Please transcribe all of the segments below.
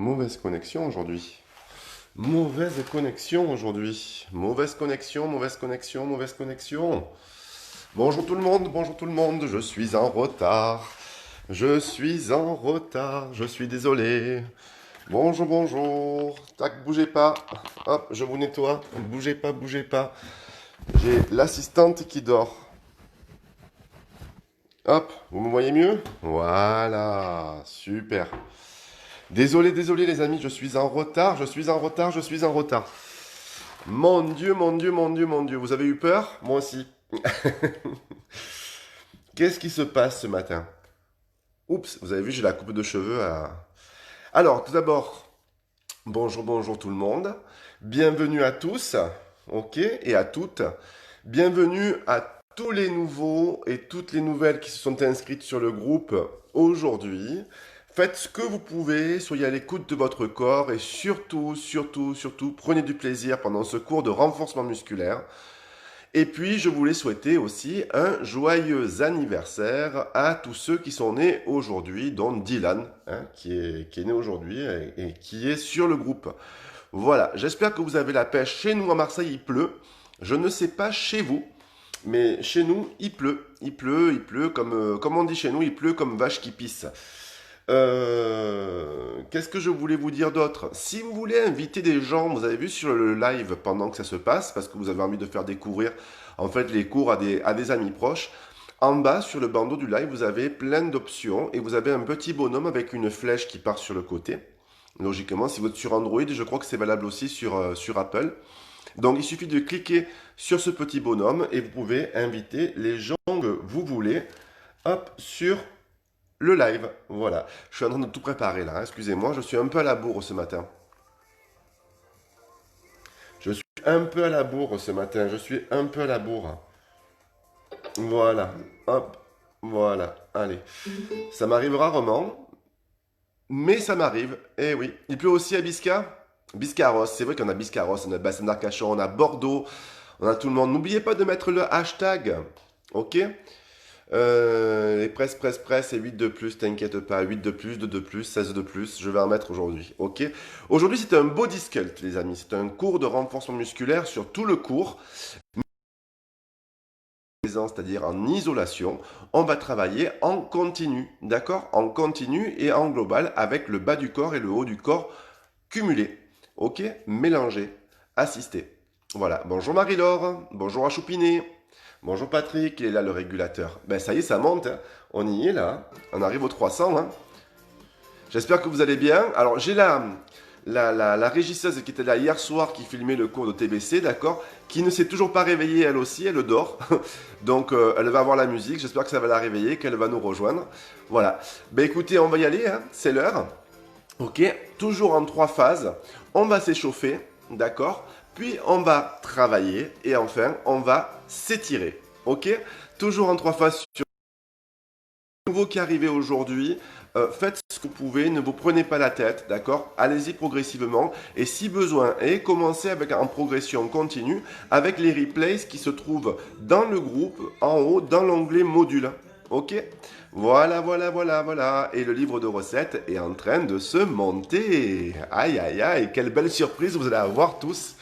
Mauvaise connexion aujourd'hui. Mauvaise connexion aujourd'hui. Mauvaise connexion, mauvaise connexion, mauvaise connexion. Bonjour tout le monde, bonjour tout le monde. Je suis en retard. Je suis en retard. Je suis désolé. Bonjour, bonjour. Tac, bougez pas. Hop, je vous nettoie. Bougez pas, bougez pas. J'ai l'assistante qui dort. Hop, vous me voyez mieux? Voilà, super. Désolé, désolé les amis, je suis en retard, je suis en retard, je suis en retard. Mon Dieu, mon Dieu, mon Dieu, mon Dieu, vous avez eu peur? Moi aussi. Qu'est-ce qui se passe ce matin? Oups, vous avez vu, j'ai la coupe de cheveux à... Alors, tout d'abord, bonjour, bonjour tout le monde. Bienvenue à tous, ok, et à toutes. Bienvenue à tous les nouveaux et toutes les nouvelles qui se sont inscrites sur le groupe aujourd'hui. Faites ce que vous pouvez, soyez à l'écoute de votre corps et surtout, surtout, surtout, prenez du plaisir pendant ce cours de renforcement musculaire. Et puis, je voulais souhaiter aussi un joyeux anniversaire à tous ceux qui sont nés aujourd'hui, dont Dylan, qui est né aujourd'hui et qui est sur le groupe. Voilà, j'espère que vous avez la pêche. Chez nous, à Marseille, il pleut. Je ne sais pas chez vous, mais chez nous, il pleut. Il pleut, comme on dit chez nous, il pleut comme vache qui pisse. Qu'est-ce que je voulais vous dire d'autre? Si vous voulez inviter des gens, vous avez vu sur le live pendant que ça se passe, parce que vous avez envie de faire découvrir en fait les cours à des amis proches, en bas sur le bandeau du live, vous avez plein d'options et vous avez un petit bonhomme avec une flèche qui part sur le côté. Logiquement, si vous êtes sur Android, je crois que c'est valable aussi sur Apple. Donc il suffit de cliquer sur ce petit bonhomme et vous pouvez inviter les gens que vous voulez, hop, sur le live. Voilà, je suis en train de tout préparer là, excusez-moi, je suis un peu à la bourre ce matin. Je suis un peu à la bourre ce matin, je suis un peu à la bourre. Voilà, hop, voilà, allez. Ça m'arrive rarement, mais ça m'arrive. Eh oui, il pleut aussi à Bisca? Biscarrosse, c'est vrai qu'on a Biscarrosse, on a Bassin d'Arcachon, on a Bordeaux, on a tout le monde. N'oubliez pas de mettre le hashtag, ok? Les presse et 8 de plus, t'inquiète pas, 8 de plus, 2 de plus, 16 de plus, je vais en mettre aujourd'hui, ok? Aujourd'hui, c'est un body sculpt, les amis, c'est un cours de renforcement musculaire sur tout le cours, c'est-à-dire en isolation, on va travailler en continu, d'accord? En continu et en global avec le bas du corps et le haut du corps cumulés, ok? Mélangés, assistés. Voilà, bonjour Marie-Laure, bonjour à Choupinet. Bonjour Patrick, il est là le régulateur. Ben ça y est, ça monte, hein. On y est là, on arrive aux 300. Hein. J'espère que vous allez bien. Alors j'ai la régisseuse qui était là hier soir qui filmait le cours de TBC, d'accord, qui ne s'est toujours pas réveillée elle aussi, elle dort. Donc elle va avoir la musique, j'espère que ça va la réveiller, qu'elle va nous rejoindre. Voilà. Ben écoutez, on va y aller, hein. C'est l'heure. Ok, toujours en 3 phases. On va s'échauffer, d'accord? Puis on va travailler et enfin on va s'étirer. Ok? Toujours en 3 phases sur le nouveau qui est arrivé aujourd'hui. Faites ce que vous pouvez, ne vous prenez pas la tête, d'accord? Allez-y progressivement et si besoin, et commencez avec en progression continue avec les replays qui se trouvent dans le groupe en haut dans l'onglet module. Ok? Voilà, voilà, voilà, voilà. Et le livre de recettes est en train de se monter. Aïe, aïe, aïe, quelle belle surprise vous allez avoir tous.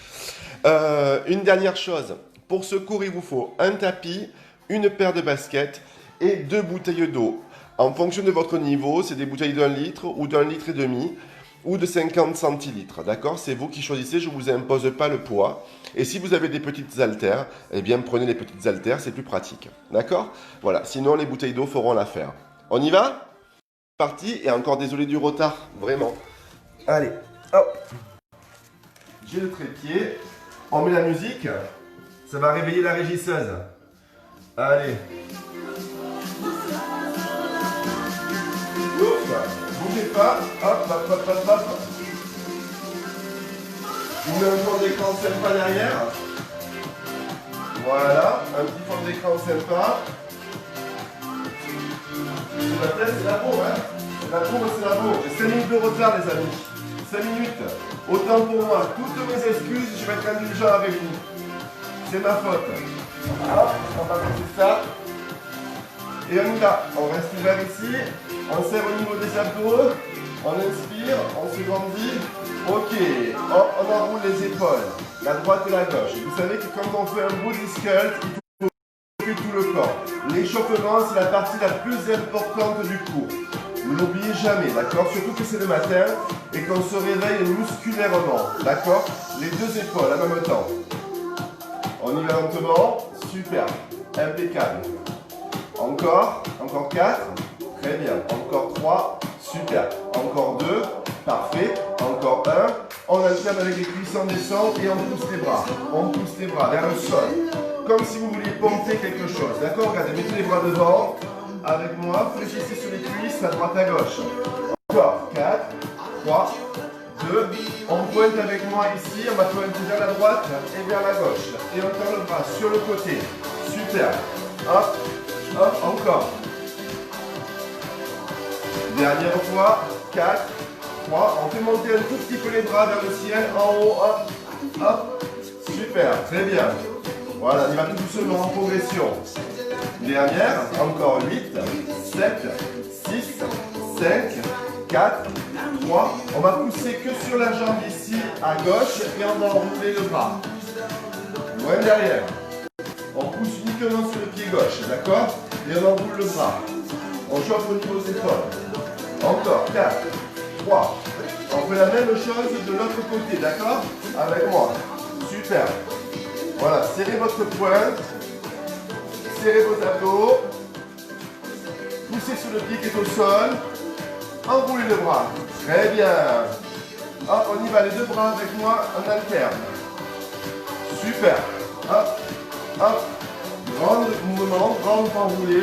Une dernière chose. Pour ce cours, il vous faut un tapis, une paire de baskets et 2 bouteilles d'eau. En fonction de votre niveau, c'est des bouteilles d'1 litre ou d'1 litre et demi ou de 50 centilitres. D'accord? C'est vous qui choisissez, je ne vous impose pas le poids. Et si vous avez des petites haltères, eh bien prenez les petites haltères, c'est plus pratique. D'accord? Voilà, sinon les bouteilles d'eau feront l'affaire. On y va? Parti, et encore désolé du retard, vraiment. Allez, hop. J'ai le trépied. On met la musique. Ça va réveiller la régisseuse. Allez. Ouf, bougez pas. Hop, hop, hop, hop, hop. Je vous mets un fond d'écran sympa derrière. Voilà, un petit fond d'écran sympa. Ce matin, c'est la bourre, hein. C'est la bourre, c'est la bourre. J'ai 5 minutes de retard, les amis. 5 minutes. Autant pour moi. Toutes mes excuses, je vais être indulgent avec vous. C'est ma faute. Voilà, on va passer ça. Et on y va. On reste ouvert ici. On serre au niveau des abdos. On inspire, on se grandit. Ok, on enroule les épaules, la droite et la gauche. Vous savez que quand on fait un body sculpt, il faut chauffer tout le corps. L'échauffement, c'est la partie la plus importante du cours. Ne l'oubliez jamais, d'accord? Surtout que c'est le matin et qu'on se réveille musculairement, d'accord? Les deux épaules en même temps. On y va lentement, super, impeccable. Encore 4, très bien. Encore 3, super. Encore 2, parfait. Encore 1, on alterne avec les cuisses en descend et on pousse les bras. On pousse les bras vers le sol, comme si vous vouliez pomper quelque chose, d'accord? Regardez, mettez les bras devant, avec moi, fléchissez sur les cuisses, à droite, à gauche. Encore 4, 3, 2, on pointe avec moi ici, on va pointer vers la droite et vers la gauche. Et on tend le bras sur le côté, super. Hop. Hop, encore. Dernière fois. 4, 3. On fait monter un tout petit peu les bras vers le ciel. En haut, hop, hop. Super, très bien. Voilà, on y va tout doucement en progression. Dernière, encore 8, 7, 6, 5, 4, 3. On va pousser que sur la jambe ici, à gauche, et on va enrouler le bras. Loin derrière. On pousse uniquement sur le pied gauche, d'accord? Et on enroule le bras. On chauffe au niveau des épaules. Encore, 4, 3. On fait la même chose de l'autre côté, d'accord? Avec moi. Super. Voilà, serrez votre pointe. Serrez vos abdos. Poussez sur le pied qui est au sol. Enroulez le bras. Très bien. Hop, on y va, les deux bras avec moi en alterne. Super. Hop, hop. Grand mouvement, grand enroulé.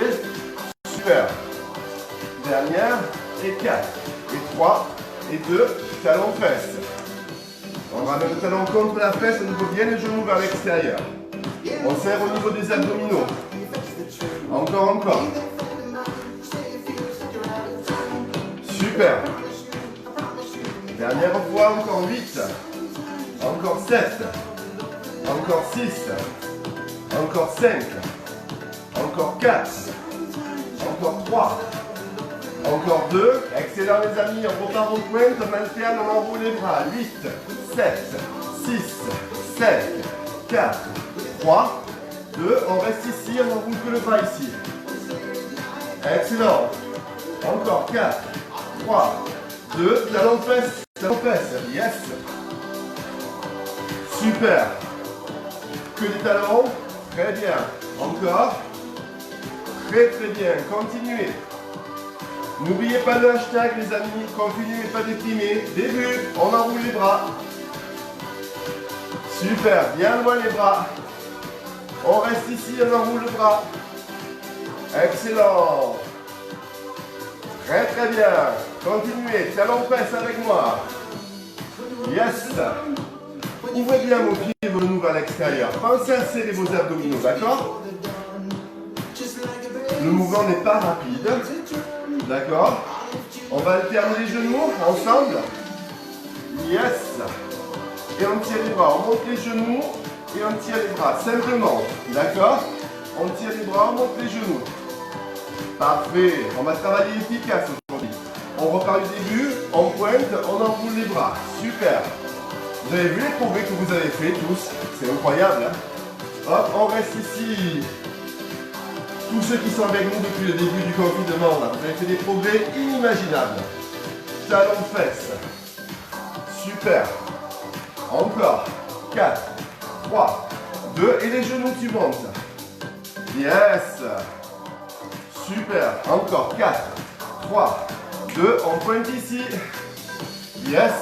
Super. Dernière. Et 4. Et 3. Et 2. Talon fesse. On ramène le talon contre la fesse. On ouvre bien les genoux vers l'extérieur. On serre au niveau des abdominaux. Encore. Super. Dernière fois. Encore 8. Encore 7. Encore 6. Encore 5. Encore 4. Encore 3. Encore 2. Excellent les amis. On repart au point. On alterne, on enroule les bras. 8, 7, 6, 5, 4, 3, 2. On reste ici. On enroule que le bras ici. Excellent. Encore 4, 3, 2. Talon fesse. Talon fesse. Yes. Super. Que des talons. Très bien. Encore. Très bien. Continuez. N'oubliez pas le hashtag les amis. Continuez pas déprimer. Début. On enroule les bras. Super. Bien loin les bras. On reste ici. On enroule le bras. Excellent. Très bien. Continuez. Talon fesse avec moi. Yes. Ouvrez bien vos pieds et vos genoux vers l'extérieur. Pensez à serrer vos abdominaux, d'accord? Le mouvement n'est pas rapide. D'accord? On va alterner les genoux ensemble. Yes. Et on tire les bras. On monte les genoux et on tire les bras. Simplement. D'accord? On tire les bras, on monte les genoux. Parfait. On va travailler efficace aujourd'hui. On repart du début. On pointe. On enroule les bras. Super. Vous avez vu les progrès que vous avez fait tous? C'est incroyable. Hein? Hop, on reste ici. Tous ceux qui sont avec nous depuis le début du confinement, là, vous avez fait des progrès inimaginables. Talon fesse. Super. Encore. 4, 3, 2. Et les genoux, tu montes. Yes. Super. Encore. 4, 3, 2. On pointe ici. Yes.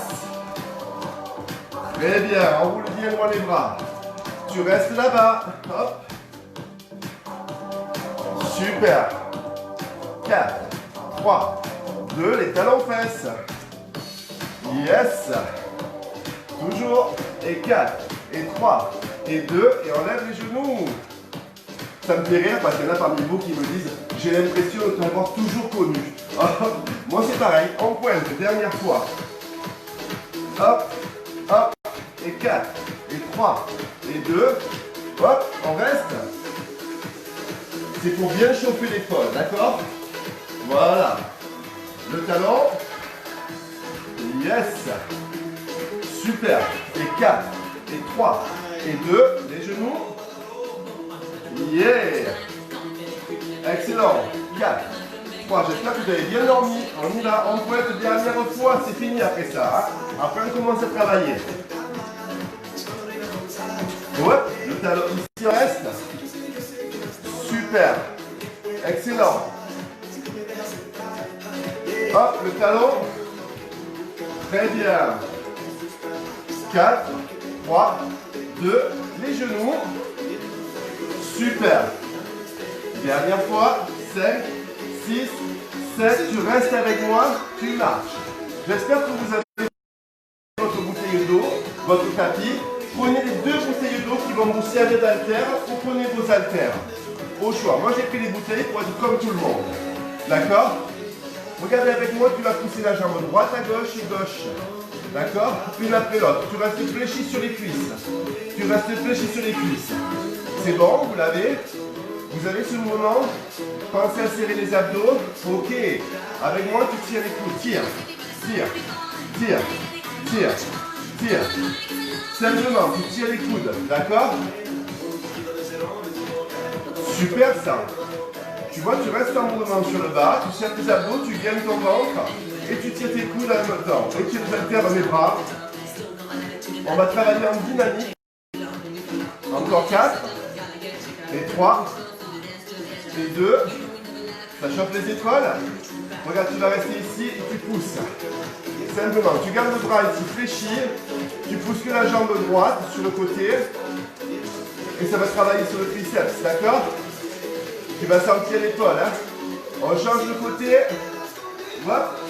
Très bien. Enroule bien loin les bras. Tu restes là-bas. Hop. Super. 4, 3, 2. Les talons fesses. Yes. Toujours. Et 4, et 3, et 2. Et on lève les genoux. Ça me fait rire parce qu'il y en a parmi vous qui me disent « J'ai l'impression de t'avoir toujours connu. » Moi c'est pareil. On pointe. Dernière fois. Hop. Hop. Et 4, et 3, et 2. Hop. On reste. C'est pour bien chauffer l'épaule, d'accord? Voilà. Le talon. Yes. Super. Et 4, et 3, et 2. Les genoux. Yeah. Excellent. 4, 3. J'espère que vous avez bien dormi. On y va. On peut être dernière fois. C'est fini après ça. Hein. Après, on commence à travailler. Ouais. Le talon ici reste. Super. Excellent. Hop, le talon. Très bien. 4, 3, 2, les genoux. Super. Dernière fois. 5, 6, 7. Tu restes avec moi. Tu marches. J'espère que vous avez votre bouteille d'eau, votre tapis. Prenez les 2 bouteilles d'eau qui vont vous servir d'haltères ou prenez vos haltères. Au choix. Moi, j'ai pris les bouteilles pour être comme tout le monde. D'accord? Regardez avec moi, tu vas pousser la jambe droite à gauche et gauche. D'accord? Une après l'autre. Tu restes fléchi sur les cuisses. Tu restes fléchi sur les cuisses. C'est bon, vous l'avez? Vous avez ce moment? Pensez à serrer les abdos. Ok. Avec moi, tu tires les coudes. Tire, tire, tire, tire, tire. Simplement, tu tires les coudes. D'accord? Super ça. Tu vois, tu restes en mouvement sur le bas, tu serres tes abdos, tu gagnes ton ventre et tu tires tes coudes en même temps. Et tu les altères dans les bras. On va travailler en dynamique. Encore 4. Et 3. Et 2. Ça chauffe les épaules. Regarde, tu vas rester ici et tu pousses. Simplement, tu gardes le bras ici fléchi. Tu pousses que la jambe droite sur le côté. Et ça va travailler sur le triceps, d'accord? Tu vas sentir l'épaule. Hein? On change de côté. Hop.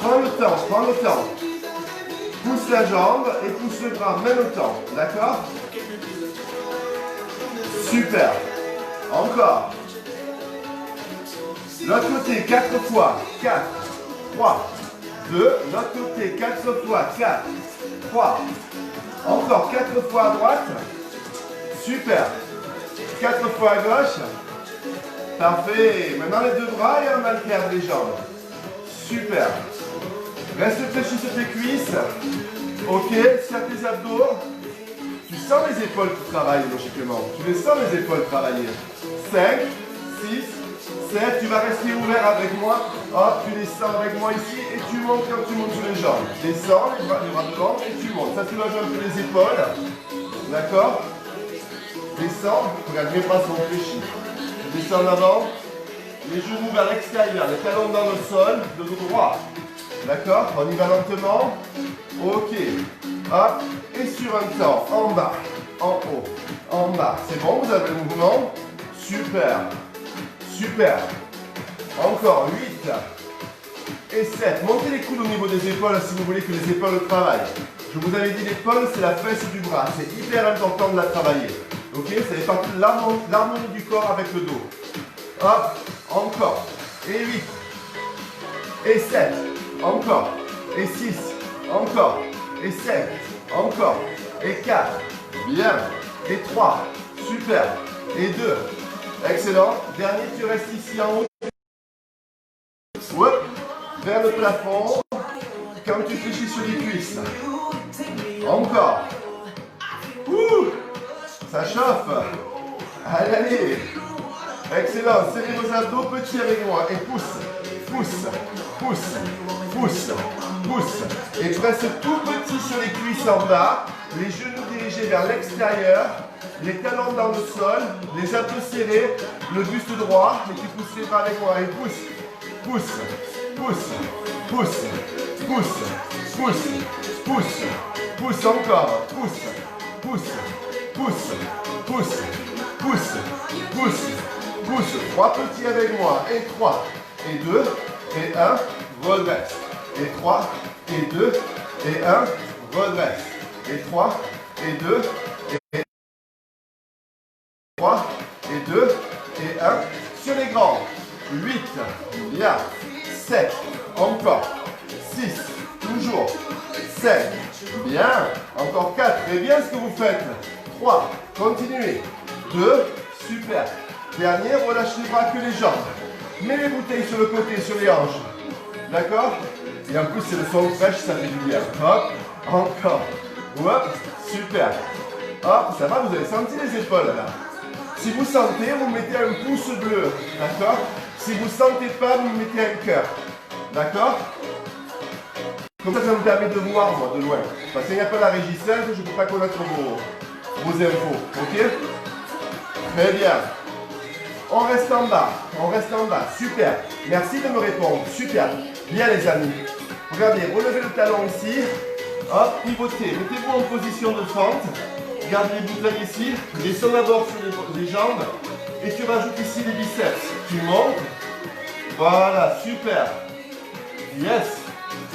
Prends le temps, prends le temps. Pousse la jambe et pousse le bras en même temps. D'accord? Super. Encore. L'autre côté, 4 fois. 4, 3, 2. L'autre côté, 4 fois. 4, 3. Encore 4 fois à droite. Super. 4 fois à gauche. Parfait. Maintenant les 2 bras et on alterne les jambes. Super. Reste fléchi sur tes cuisses. Ok. Serre tes abdos. Tu sens les épaules qui travaillent logiquement. Tu les sens les épaules travailler. 5, 6, 7. Tu vas rester ouvert avec moi. Hop, tu descends avec moi ici et tu montes quand tu montes sur les jambes. Descends les bras devant et tu montes. Ça soulage un peu les épaules. D'accord? Descends. Regarde, mes bras sont fléchis. Descends en avant, les genoux vers l'extérieur, les talons dans le sol, de dos droit. D'accord? On y va lentement. Ok. Hop. Et sur un temps, en bas, en haut, en bas. C'est bon, vous avez le mouvement? Super. Super. Encore 8 et 7. Montez les coudes au niveau des épaules si vous voulez que les épaules travaillent. Je vous avais dit, l'épaule, c'est la fesse du bras. C'est hyper important de la travailler. Ok, ça fait partie de l'harmonie du corps avec le dos. Hop, encore. Et 8. Et 7. Encore. Et 6. Encore. Et 5. Encore. Et 4. Bien. Et 3. Super. Et 2. Excellent. Dernier, tu restes ici en haut. Hop. Vers le plafond. Comme tu fléchis sur les cuisses. Encore. Ouh. Ça chauffe. Allez, allez. Excellent. Serrez vos abdos, petit avec moi. Et pousse, pousse, pousse, pousse, pousse. Et presse tout petit sur les cuisses en bas. Les genoux dirigés vers l'extérieur. Les talons dans le sol. Les abdos serrés. Le buste droit. Et tu pousses les bras avec moi. Et pousse, pousse, pousse, pousse, pousse, pousse, pousse, pousse encore. Pousse, pousse. Pousse, pousse, pousse, pousse, pousse. 3 petits avec moi. Et 3, et 2, et 1, redresse. Et 3, et 2, et 1, redresse. Et 3, et 2, et 3, et 2, et 1. Sur les grands. 8, bien. 7, encore. 6, toujours. 7, bien. Encore 4, et bien ce que vous faites. 3, continuez. 2, super. Dernier, relâchez les bras que les jambes. Mets les bouteilles sur le côté, sur les hanches. D'accord? Et en plus, c'est le son fraîche, ça fait du bien. Hop, encore. Hop, super. Hop, ça va, vous avez senti les épaules là. Si vous sentez, vous mettez un pouce bleu. D'accord? Si vous ne sentez pas, vous mettez un cœur. D'accord? Comme ça me permet de voir, moi, de loin. Parce qu'il n'y a pas la régisseur, je ne peux pas connaître vos infos. Ok? Très bien. On reste en bas. On reste en bas. Super. Merci de me répondre. Super. Bien, les amis. Regardez, relevez le talon ici. Hop, pivotez. Mettez-vous en position de fente. Gardez les bouteilles ici. Descends d'abord sur les jambes. Et tu rajoutes ici les biceps. Tu montes. Voilà, super. Yes.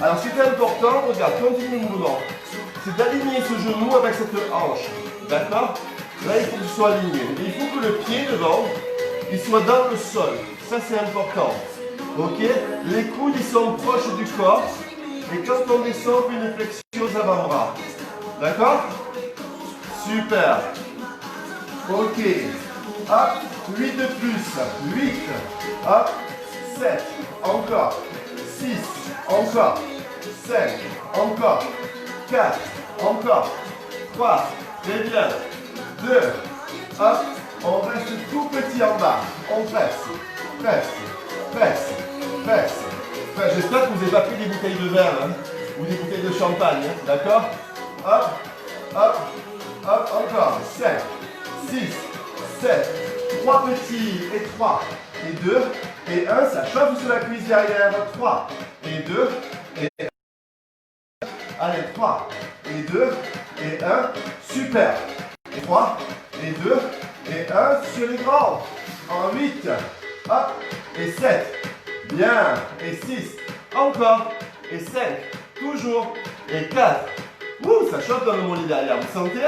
Alors, ce qui est important, regarde, continue le mouvement. C'est d'aligner ce genou avec cette hanche. D'accord? Là, il faut que ce soit aligné. Et il faut que le pied devant, il soit dans le sol. Ça, c'est important. Ok? Les coudes, ils sont proches du corps. Et quand on descend, on fait une flexion aux avant-bras. D'accord? Super. Ok. Hop. 8 de plus. 8. Hop. 7. Encore. 6. Encore. 5. Encore. 4. Encore. 3. Très bien. 2. Hop. On reste tout petit en bas. On presse. Presse. Presse. Presse. J'espère que vous n'avez pas pris des bouteilles de vin hein, ou des bouteilles de champagne. Hein, d'accord? Hop. Hop. Hop. Encore. 5. 6. 7. 3 petits. Et 3. Et 2. Et 1. Ça chauffe sur la cuisse derrière. 3. Et 2. Et 1. Allez. 3. Et 2. Et 1. Super. Et 3. Et 2. Et 1 sur les grands. En 8. Hop. Et 7. Bien. Et 6. Encore. Et 5. Toujours. Et 4. Ouh, ça chauffe dans le mollet derrière. Vous sentez?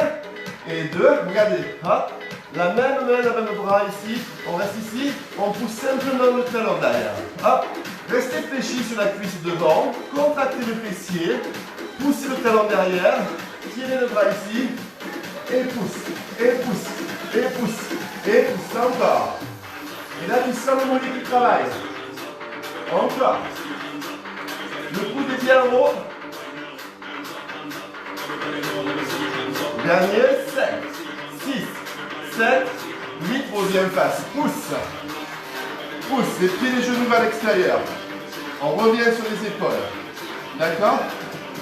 Et 2. Regardez. Hop. La même main, le même bras ici. On reste ici. On pousse simplement le talon derrière. Hop. Restez fléchi sur la cuisse devant. Contractez le fessier. Poussez le talon derrière. Tirez le bras ici. Et pousse. Et pousse. Et pousse. Et pousse. Encore. Et là, tu sens le mollet qui travaille. Encore. Le coude est bien haut. Dernier. 5, 6, 7, 8. Reviens face. Pousse. Pousse. Les pieds et les genoux vers l'extérieur. On revient sur les épaules. D'accord?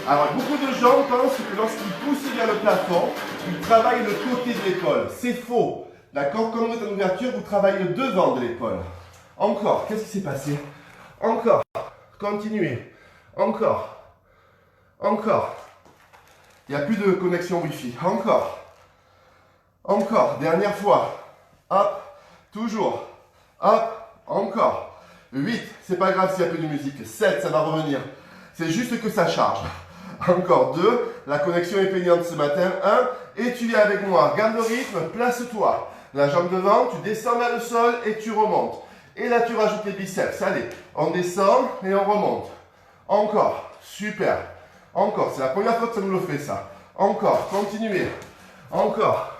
Alors, beaucoup de gens pensent que lorsqu'ils poussent vers le plafond, ils travaillent le côté de l'épaule. C'est faux. D'accord? Comme vous êtes en ouverture, vous travaillez le devant de l'épaule. Encore. Qu'est-ce qui s'est passé? Encore. Continuez. Encore. Encore. Il n'y a plus de connexion Wi-Fi. Encore. Encore. Dernière fois. Hop. Toujours. Hop. Encore. 8. C'est pas grave s'il y a plus de musique. 7. Ça va revenir. C'est juste que ça charge. Encore 2. La connexion est payante ce matin. 1. Et tu viens avec moi. Garde le rythme. Place-toi. La jambe devant. Tu descends vers le sol et tu remontes. Et là, tu rajoutes les biceps. Allez. On descend et on remonte. Encore. Super. Encore. C'est la première fois que ça nous le fait, ça. Encore. Continuez. Encore.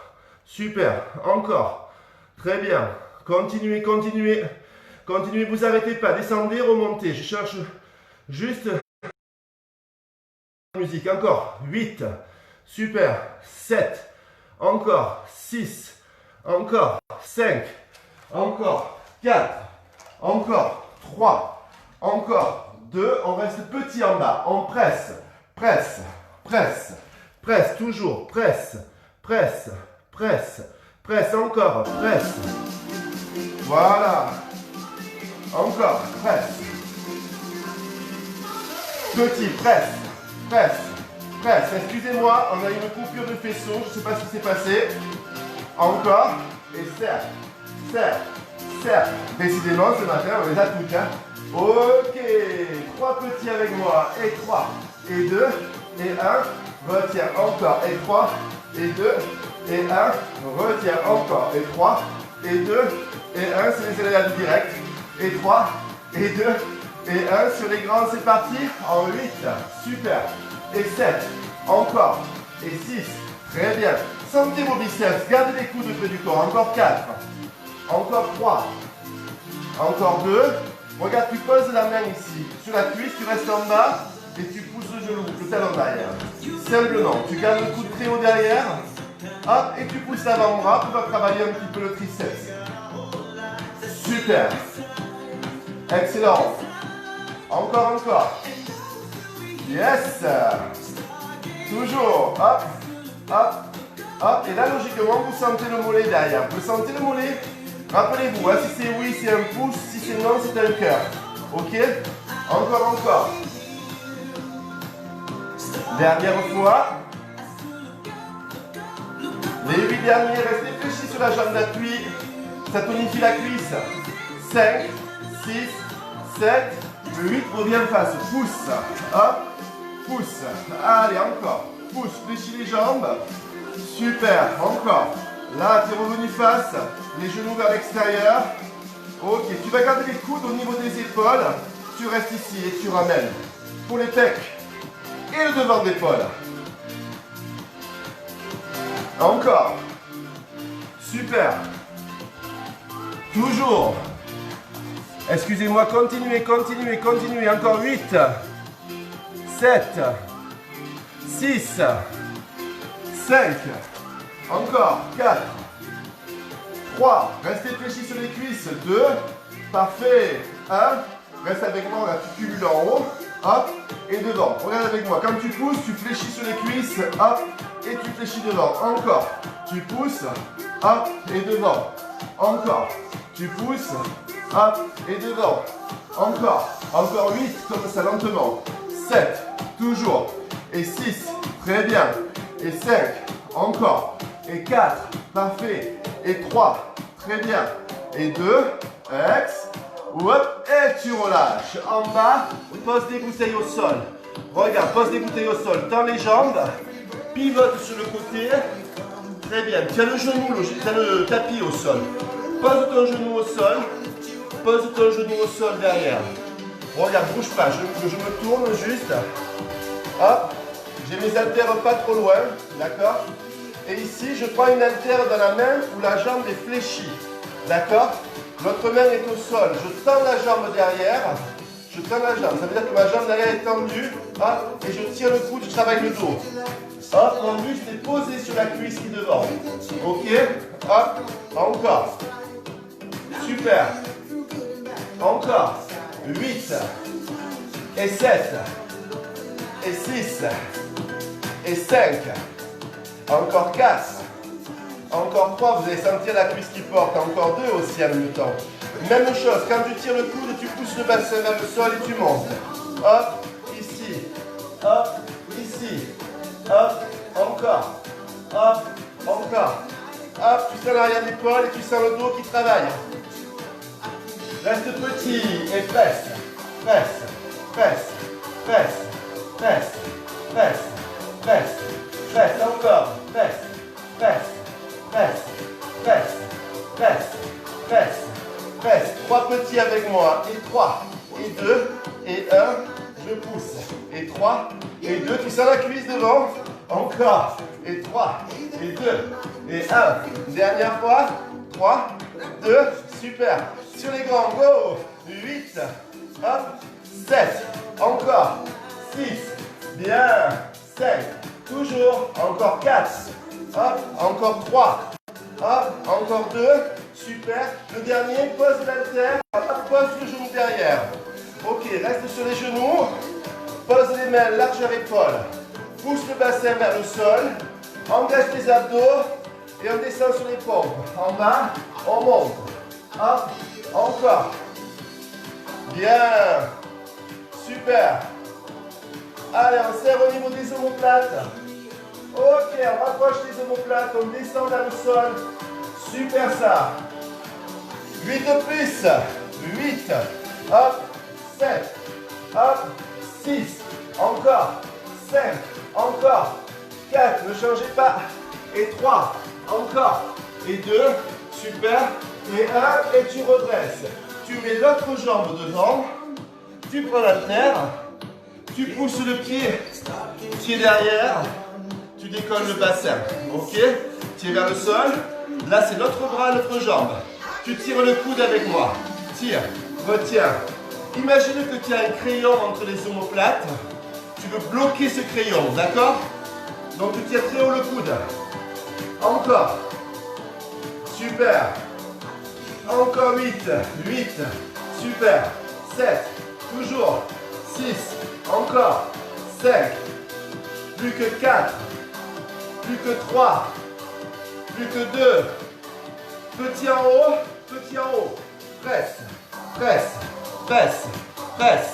Super. Encore. Très bien. Continuez, continuez. Continuez, vous arrêtez pas. Descendez, remontez. Je cherche juste la musique. Encore. 8. Super. 7. Encore. 6. Encore. 5. Encore. 4. Encore. 3. Encore. 2. On reste petit en bas. On presse. Presse. Presse. Presse. Toujours. Presse. Presse. Presse. Presse. Encore. Presse. Voilà. Encore. Presse. Petit. Presse. Presse. Presse. Excusez-moi, on a une coupure de faisceau. Je ne sais pas ce qui s'est passé. Encore. Et serre. Serre. Serre. Décidément, ce matin, on les a toutes. Hein. Ok. 3 petits avec moi. Et 3. Et 2. Et 1. Retiens. Encore. Et 3. Et 2. Et 1. Retiens. Encore. Et 3. Et 2. Et 1. C'est les éléments du direct. Et 3. Et 2. Et 1. Sur les grands, c'est parti. En 8. Super. Et 7. Encore. Et 6. Très bien. Sentez vos biceps. Gardez les coudes près du corps. Encore 4. Encore 3. Encore 2. Regarde, tu poses la main ici, sur la cuisse, tu restes en bas et tu pousses le genou, le talon derrière. Simplement, tu gardes le coude très haut derrière. Hop, et tu pousses l'avant-bras pour travailler un petit peu le triceps. Super. Excellent. Encore, encore. Yes. Toujours. Hop, hop, hop. Et là, logiquement, vous sentez le mollet derrière. Vous sentez le mollet? Rappelez-vous, hein, si c'est oui, c'est un pouce. Si c'est non, c'est un cœur. Ok? Encore, encore. Dernière fois. Les 8 derniers, restez fléchis sur la jambe d'appui. Ça tonifie la cuisse. 5, 6, 7, 8. Reviens en face. Pousse. Hop. Pousse. Allez, encore. Pousse. Fléchis les jambes. Super. Encore. Là, tu es revenu face. Les genoux vers l'extérieur. Ok. Tu vas garder les coudes au niveau des épaules. Tu restes ici et tu ramènes. Pour les pecs. Et le devant d'épaule. Encore. Super. Toujours. Excusez-moi, continuez, continuez, continuez. Encore 8, 7, 6, 5. Encore 4, 3. Restez fléchis sur les cuisses. 2. Parfait. 1. Reste avec moi, là, tu cumules en haut. Hop. Et devant. Regarde avec moi. Quand tu pousses, tu fléchis sur les cuisses. Hop. Et tu fléchis devant. Encore. Tu pousses. Hop. Et devant. Encore. Tu pousses. Hop. Et devant. Encore. Encore 8. Comme ça, lentement. 7. Toujours. Et 6. Très bien. Et 5. Encore. Et 4. Parfait. Et 3. Très bien. Et 2. Ex. Hop. Et tu relâches. En bas. Pose des bouteilles au sol. Regarde. Pose des bouteilles au sol. Tends les jambes. Pivote sur le côté. Très bien. Tiens le genou, tiens le tapis au sol. Pose ton genou au sol. Pose ton genou au sol derrière. Regarde, bouge pas. Je me tourne juste. Hop. J'ai mes haltères pas trop loin. D'accord? Et ici, je prends une haltère dans la main où la jambe est fléchie. D'accord? L'autre main est au sol. Je tends la jambe derrière. Je tends la jambe. Ça veut dire que ma jambe derrière est tendue. Hop. Et je tire le coude, je travaille le dos. Hop, mon buste est posé sur la cuisse qui est devant. Ok. Hop. Encore. Super. Encore. 8. Et 7. Et 6. Et 5. Encore 4. Encore 3. Vous allez sentir la cuisse qui porte. Encore 2 aussi en même temps. Même chose. Quand tu tires le coude, tu pousses le bassin vers le sol et tu montes. Hop. Ici. Hop. Ici. Hop. Encore. Hop. Encore. Hop. Tu sens l'arrière d'épaule et tu sens le dos qui travaille. Reste petit et presse. Presse. Presse. Presse. Presse. Presse. Presse. Presse. Encore. Presse. Presse. Presse. Presse. Presse. Presse. Presse. 3 petits avec moi. Et 3. Et 2. Et 1. Je pousse. Et 3. Et 2. Tu sens la cuisse devant. Encore. Et 3. Et 2. Et 1. Dernière fois. 3. 2. Super. Sur les grands. Go. 8. Hop. 7. Encore. 6. Bien. 5. Toujours. Encore 4. Hop. Encore 3. Hop. Encore 2. Super. Le dernier. Pose l'haltère. Pose le genou derrière. Ok. Reste sur les genoux. Pose les mains. Largeur épaule. Pousse le bassin vers le sol. Engage les abdos. Et on descend sur les pompes. En bas. On monte. Hop. Encore. Bien. Super. Allez, on serre au niveau des omoplates. Ok, on rapproche les omoplates. On descend vers le sol. Super ça. 8 de plus. 8. Hop. 7. Hop. 6. Encore. 5. Encore. 4. Ne changez pas. Et 3. Encore. Et 2. Super. Et 1. Et tu redresses. Tu mets l'autre jambe devant. Tu prends la terre. Tu pousses le pied derrière. Tu décolles le bassin. Ok. Tu es vers le sol. Là, c'est l'autre bras, l'autre jambe. Tu tires le coude avec moi. Tire. Retiens. Imagine que tu as un crayon entre les omoplates. Tu veux bloquer ce crayon, d'accord? Donc tu tiens très haut le coude. Encore. Super. Encore 8. 8. Super. 7. Toujours. 6. Encore. 5. Plus que 4. Plus que 3. Plus que 2. Petit en haut. Petit en haut. Presse. Presse. Presse. Presse.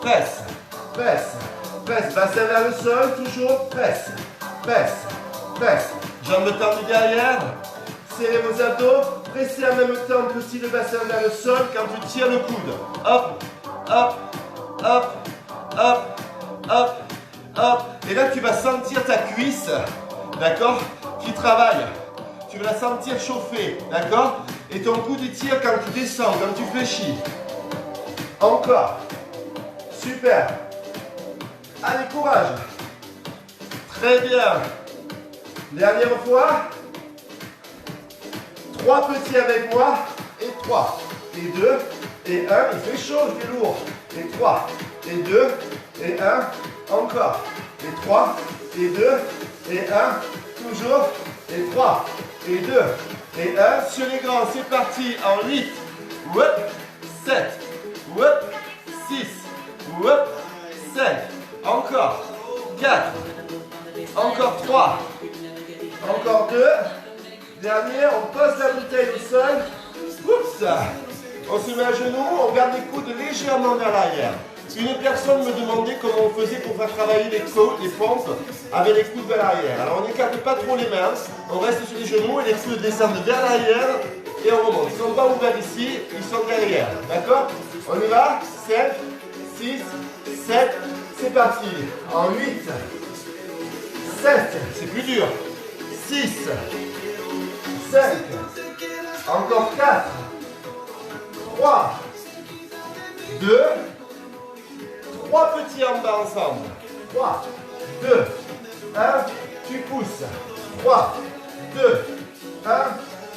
Presse. Presse. Presse. Bassin vers le sol. Toujours. Presse. Presse. Presse. Jambes tendues derrière. Serrez vos abdos. Pressez en même temps petit le bassin vers le sol quand tu tires le coude. Hop. Hop. Hop. Hop. Hop. Hop. Et là, tu vas sentir ta cuisse. D'accord? Qui travaille. Tu vas la sentir chauffer. D'accord? Et ton coude tire quand tu descends, quand tu fléchis. Encore. Super. Allez, courage. Très bien. Dernière fois. 3 petits avec moi. Et 3. Et 2. Et 1. Il fait chaud, il fait lourd. Et 3. Et 2. Et 1. Encore. Et 3. Et 2. Et 1. Toujours. Et 3. Et 2. Et 1. Sur les grands, c'est parti. En 8. Whoop. 7. Whoop. 6. Whoop. 5. Encore. 4. Encore 3. Encore 2. Dernier, on pose la bouteille au sol. Oups. On se met à genoux, on garde les coudes légèrement vers l'arrière. Une personne me demandait comment on faisait pour faire travailler les pompes avec les coudes vers l'arrière. Alors on n'écarte pas trop les mains, on reste sur les genoux et les coudes descendent vers l'arrière et on remonte. Ils ne sont pas ouverts ici, ils sont derrière. D'accord? On y va? 7, 6, 7, c'est parti. En 8, 7, c'est plus dur. 6, 5, encore 4, 3, 2, 3 petits en bas ensemble. 3, 2, 1, tu pousses. 3, 2, 1,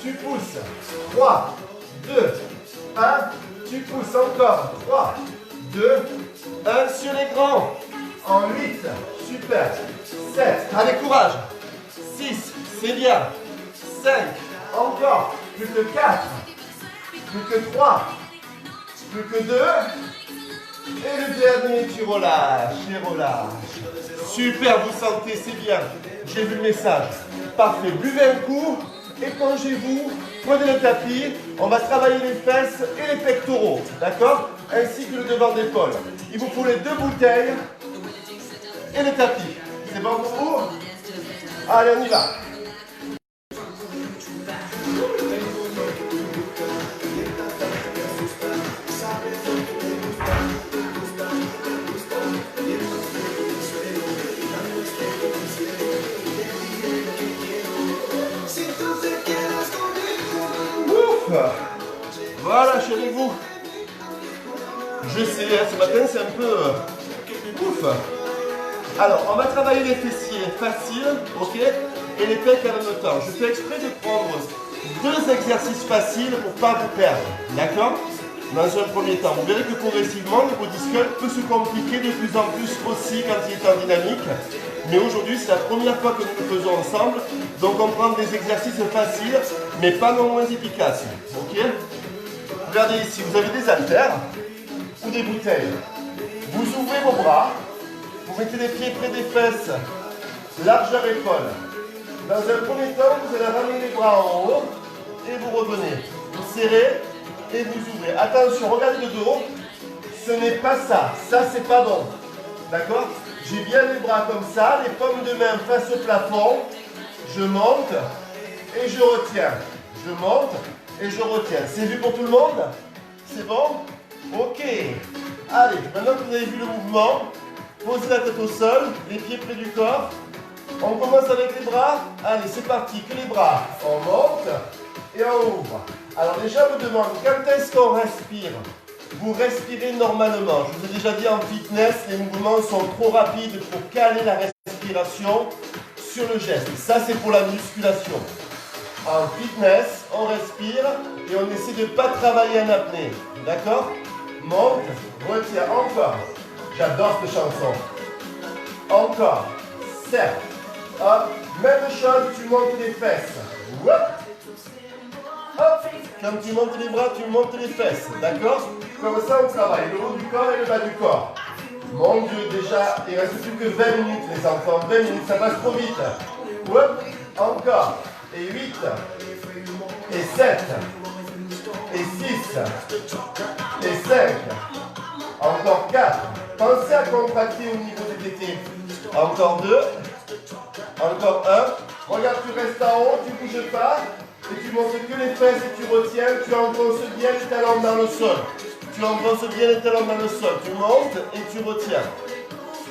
tu pousses. 3, 2, 1, tu pousses encore. 3, 2, 1 sur les grands. En 8, super. 7, allez courage. 6, c'est bien. 5, encore. Plus que 4, plus que 3, plus que 2. Et le dernier, tu relâches et relâches. Super, vous sentez, c'est bien. J'ai vu le message. Parfait, buvez un coup, épongez-vous, prenez le tapis. On va travailler les fesses et les pectoraux, d'accord? Ainsi que le devant d'épaule. Il vous faut les 2 bouteilles et le tapis. C'est bon pour vous? Allez, on y va. Voilà, chez vous. Je sais, ce matin c'est un peu ouf. Alors, on va travailler les fessiers faciles, ok, et les pecs en même temps. Je fais exprès de prendre 2 exercices faciles pour ne pas vous perdre, d'accord? Dans un premier temps, vous verrez que progressivement, le body sculpt peut se compliquer de plus en plus aussi quand il est en dynamique. Mais aujourd'hui, c'est la première fois que nous le faisons ensemble. Donc, on prend des exercices faciles, mais pas non moins efficaces. Ok? Regardez ici, vous avez des haltères ou des bouteilles. Vous ouvrez vos bras, vous mettez les pieds près des fesses, largeur épaule. Dans un premier temps, vous allez ramener les bras en haut et vous revenez. Vous serrez et vous ouvrez. Attention, regardez le dos. Ce n'est pas ça. Ça, c'est pas bon. D'accord? J'ai bien les bras comme ça, les paumes de main face au plafond. Je monte et je retiens. Je monte et je retiens. C'est vu pour tout le monde? C'est bon? Ok. Allez, maintenant que vous avez vu le mouvement, posez la tête au sol, les pieds près du corps. On commence avec les bras. Allez, c'est parti. Que les bras. On monte et on ouvre. Alors déjà, je vous demande, quand est-ce qu'on respire? Vous respirez normalement. Je vous ai déjà dit en fitness, les mouvements sont trop rapides pour caler la respiration sur le geste. Ça, c'est pour la musculation. En fitness, on respire et on essaie de ne pas travailler en apnée. D'accord? monte, retiens, encore. J'adore cette chanson. Encore, serre, hop, même chose, tu montes les fesses. Hop. Hop, quand tu montes les bras, tu montes les fesses, d'accord? Comme ça, on travaille le haut du corps et le bas du corps. Mon Dieu, déjà, il ne reste plus que 20 minutes, les enfants. 20 minutes, ça passe trop vite. Hop, encore. Et 8, et 7, et 6, et 5, encore 4. Pensez à contracter au niveau des tétés. Encore 2, encore 1. Regarde, tu restes en haut, tu ne bouges pas. Et tu montes que les fesses et tu retiens, tu enfonces bien les talons dans le sol. Tu enfonces bien les talons dans le sol. Tu montes et tu retiens.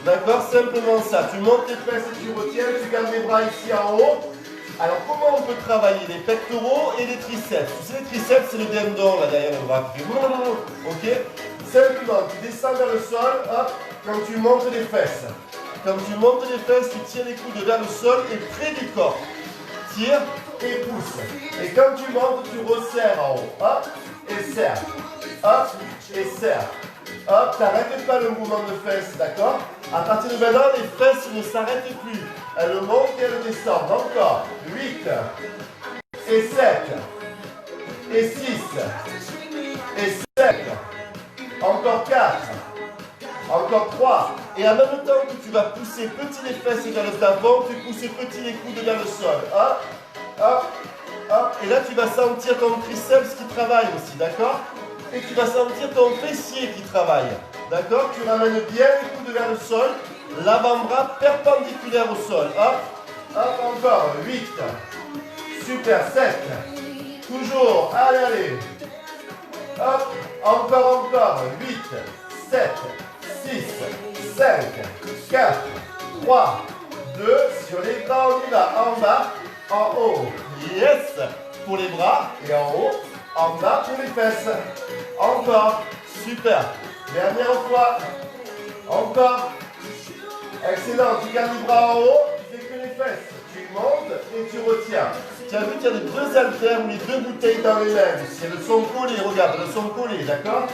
D'accord? Simplement ça. Tu montes les fesses et tu retiens, tu gardes les bras ici en haut. Alors comment on peut travailler les pectoraux et les triceps? Tu sais, les triceps, c'est le dindon là derrière le bras. Ok? Simplement, tu descends vers le sol, hop, quand tu montes les fesses. Quand tu montes les fesses, tu tiens les coudes vers le sol et près du corps. Tire et pousse. Et quand tu montes, tu resserres en haut. Hop, et serre. Hop, et serre. Hop, t'arrêtes pas le mouvement de fesses, d'accord? À partir de maintenant, les fesses ne s'arrêtent plus. Elles montent et elles descendent. Encore. 8, et 7, et 6, et 7. Encore 4. Encore 3. Et en même temps que tu vas pousser petit les fesses vers le plafond, tu pousses petit les coudes vers le sol. Hop, hop, hop. Et là, tu vas sentir ton triceps qui travaille aussi, d'accord? Et tu vas sentir ton fessier qui travaille. D'accord? Tu ramènes bien les coudes vers le sol. L'avant-bras perpendiculaire au sol. Hop, hop, encore. 8. Super. 7. Toujours. Allez, allez. Hop, encore. 8, 7, 6, 5, 4, 3, 2. Sur les bras, on y va. En bas, en haut. Yes. Pour les bras et en haut. En bas pour les fesses. Encore. Super. Dernière fois. Encore. Excellent. Tu gardes les bras en haut. Tu fais que les fesses. Tu montes et tu retiens. Tu as vu qu'il y a les deux haltères ou les deux bouteilles dans les mains. Elles sont collées. Regarde, elles sont collées. D'accord?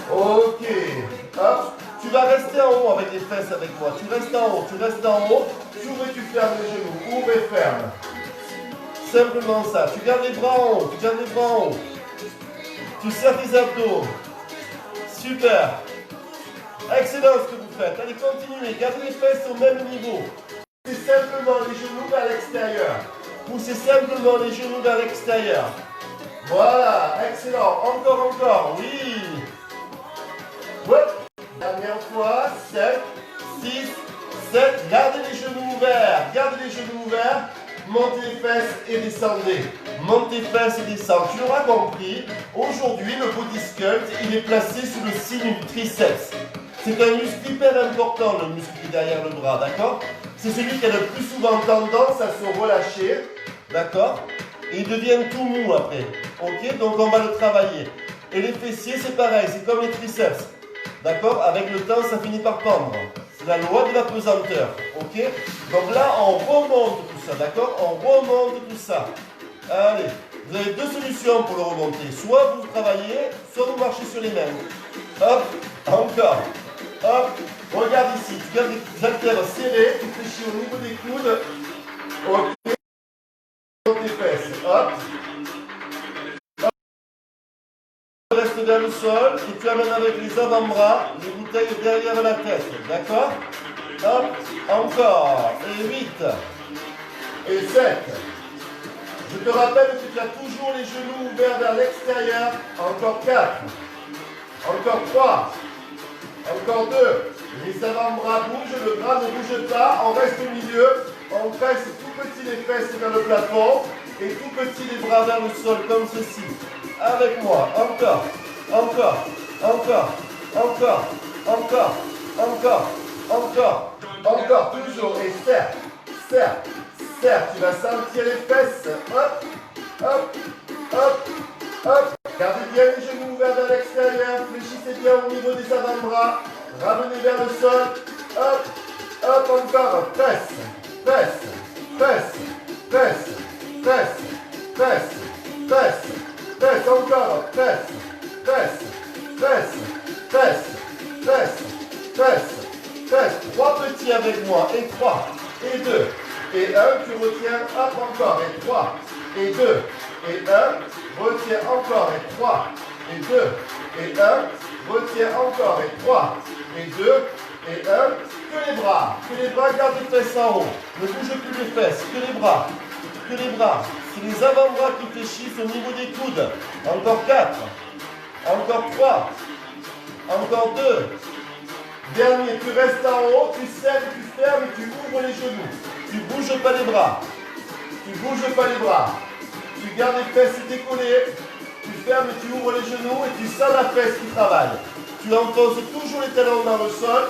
Ok. Hop. Tu vas rester en haut avec les fesses avec moi. Tu restes en haut. Tu restes en haut. Tu ouvres et tu fermes les genoux. Ouvre et ferme. Simplement ça. Tu gardes les bras en haut. Tu gardes les bras en haut. Tu serres tes abdos. Super. Excellent ce que vous faites. Allez, continuez. Gardez les fesses au même niveau. Poussez simplement les genoux vers l'extérieur. Poussez simplement les genoux vers l'extérieur. Voilà. Excellent. Encore. Oui. Ouais. Dernière fois. 7, 6, 7. Gardez les genoux ouverts. Gardez les genoux ouverts. Montez les fesses et descendez. Montez les fesses et descendez. Tu l'auras compris, aujourd'hui le body sculpt, il est placé sous le signe du triceps. C'est un muscle hyper important, le muscle qui est derrière le bras, d'accord? C'est celui qui a le plus souvent tendance à se relâcher, d'accord? Et il devient tout mou après, ok? Donc on va le travailler. Et les fessiers, c'est pareil, c'est comme les triceps, d'accord? Avec le temps, ça finit par pendre. C'est la loi de la pesanteur, ok? Donc là, on remonte tout ça, d'accord? On remonte tout ça. Allez, vous avez deux solutions pour le remonter. Soit vous travaillez, soit vous marchez sur les mains. Hop, encore. Hop, regarde ici, tu gardes les haltères serrés, tu fléchis au niveau des coudes. Ok, tes fesses. Hop. Tu restes vers le sol et tu amènes avec les avant-bras les bouteilles derrière la tête. D'accord? Hop, encore. Et 8. Et 7. Je te rappelle que tu as toujours les genoux ouverts vers l'extérieur. Encore 4. Encore 3. Encore 2. Les avant-bras bougent, le bras ne bouge pas. On reste au milieu. On presse tout petit les fesses vers le plafond. Et tout petit les bras vers le sol, comme ceci. Avec moi. Encore. Encore. Toujours. Et serre. Tu vas sentir les fesses. Hop. Gardez bien les genoux ouverts vers l'extérieur. Fléchissez bien au niveau des avant-bras. Ramenez vers le sol. Hop, encore. Presse. Encore. Presse. presse, presse, presse, presse, presse. 3 petits avec moi, et 3, et 2, et 1, tu retiens, hop, encore, et 3, et 2, et 1, retiens encore, et 3, et 2, et 1, retiens encore, et 3, et 2, et 1, que les bras, garde les fesses en haut, ne bouge plus les fesses, que les bras, c'est les avant-bras qui fléchissent au niveau des coudes, encore 4, encore 3, encore 2, dernier, tu restes en haut, tu serres, tu fermes et tu ouvres les genoux, tu bouges pas les bras, tu gardes les fesses décollées, tu fermes et tu ouvres les genoux et tu sens la fesse qui travaille. Tu enfonces toujours les talons dans le sol.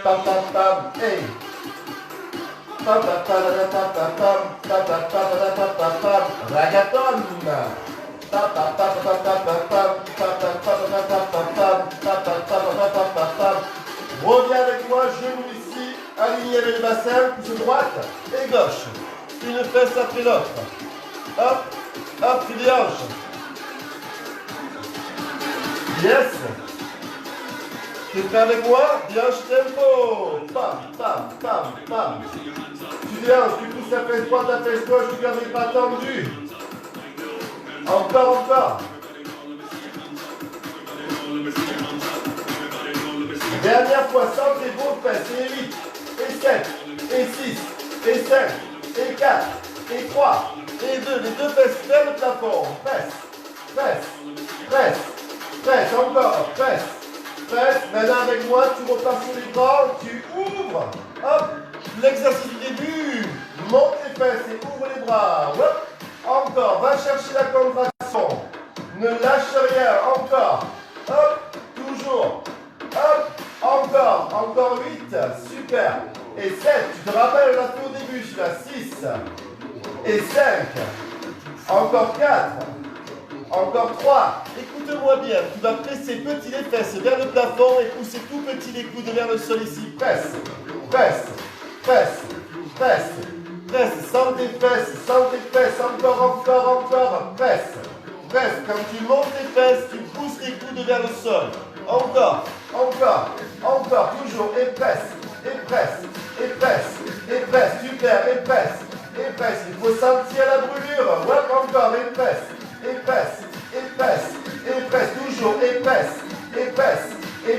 Pam pam pam, hey. Pam pam pam pam pam pam pam pam pam pam pam, ragaton. Pam pam pam pam pam pam pam pam pam pam pam pam pam pam. Reviens avec moi, genou ici, aligné avec le bassin, pouce droite et gauche. Une fesse après l'autre. Hop, hop, tu déhanches. Yes. Tu es prêt avec moi? Déhanche tempo. Pam, pam, pam, pam. Tu déhanches, tu pousses la fesse droite, la fesse gauche, tu gardes les pas tendus. Encore. Dernière fois, sentez vos fesses. Et 8, et 7, et 6, et 5, et 4, et 3, et 2. Les deux fesses vers le plafond. Presse, encore, presse. Maintenant avec moi, tu repars sur les bras, tu ouvres. Hop, l'exercice du début. Monte les fesses et ouvre les bras. Hop, encore, va chercher la contraction. Ne lâche rien, encore. Hop, toujours. Hop, encore 8, super. Et 7, tu te rappelles, on a fait au début, je suis à 6. Et 5, encore 4, encore 3. Écoute-moi bien, tu vas presser petit les fesses vers le plafond et pousser tout petit les coudes vers le sol ici. Presse. Sens tes fesses, encore, presse. Quand tu montes tes fesses, tu pousses les coudes vers le sol. Encore, toujours, et presse, super, et presse, il faut sentir la brûlure, ouais, encore, et presse, toujours, et presse, et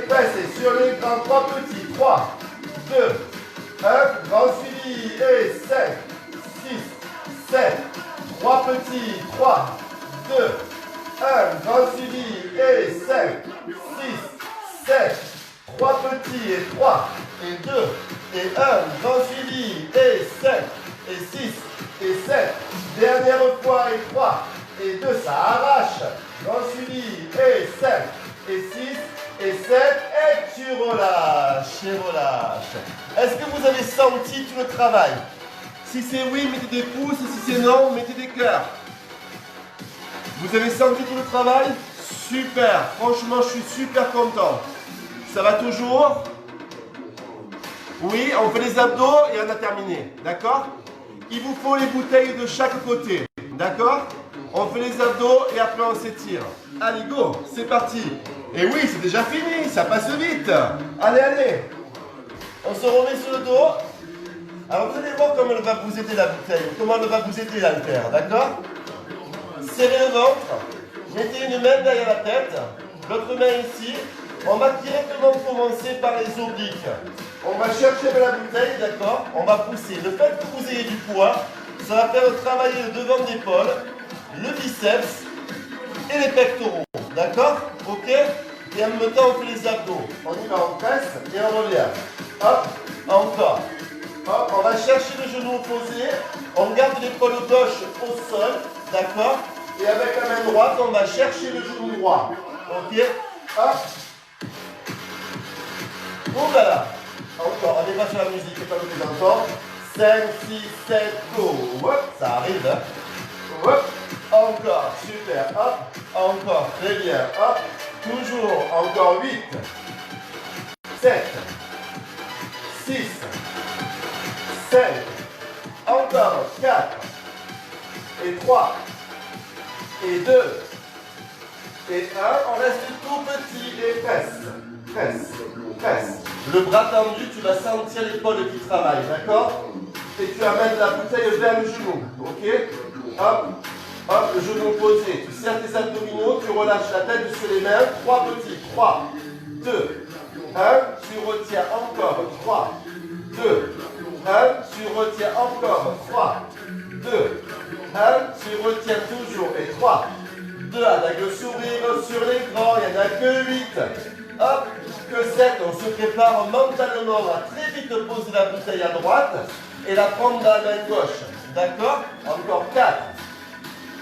sur les grands, 3 petits, 3, 2, 1, grand suivi, et 5, 6, 7, 3 petits, 3, 2, 1, grand suivi, et 5, 6, 7, 3 petits, et 3, et 2, et 1, grand suivi, et 5, et 6, et 7, dernière fois, et 3, et 2, ça arrache, grand suivi, et 5, et 6, et 7, et tu relâches, Est-ce que vous avez senti tout le travail? Si c'est oui, mettez des pouces, si c'est non, mettez des cœurs. Vous avez senti tout le travail? Super, franchement, je suis super content. Ça va toujours? Oui, on fait les abdos et on a terminé, d'accord? Il vous faut les bouteilles de chaque côté, d'accord? On fait les abdos et après on s'étire. Allez, go, c'est parti. Et oui, c'est déjà fini, ça passe vite. Allez. On se remet sur le dos. Alors vous allez voir comment elle va vous aider la bouteille, comment elle va vous aider l'haltère, d'accord? Serrez le ventre, mettez une main derrière la tête, l'autre main ici. On va directement commencer par les obliques. On va chercher de la bouteille, d'accord? On va pousser. Le fait que vous ayez du poids, ça va faire travailler le devant d'épaule, le biceps et les pectoraux, d'accord? Ok? Et en même temps, on fait les abdos. On y va, on presse et on revient. Hop, encore. Hop, on va chercher le genou opposé. On garde l'épaule gauche au sol, d'accord? Et avec la main droite, on va chercher le genou droit. Ok? Hop. Voilà. Encore, on n'est pas sur la musique, c'est pas le plus encore. 5, 6, 7, go. Hop, ça arrive. Hein. Hop. Encore, super. Hop. Encore, très bien. Hop. Toujours. Encore 8, 7, 6, 5. Encore 4. Et 3. Et 2. Et 1, on reste tout petit et presse. Presse, presse. Le bras tendu, tu vas sentir l'épaule qui travaille, d'accord? Et tu amènes la bouteille vers le genou, ok? Hop, hop, le genou posé. Tu serres tes abdominaux, tu relâches la tête sur les mains. 3 petits. 3, 2, 1. Tu retiens encore. 3, 2, 1. Tu retiens encore. 3, 2, 1. Tu retiens toujours. Et 3, 2. Avec le sourire sur l'écran, il n'y en a que 8. Hop, que 7. On se prépare mentalement à très vite poser la bouteille à droite et la prendre dans la main gauche. D'accord? Encore 4.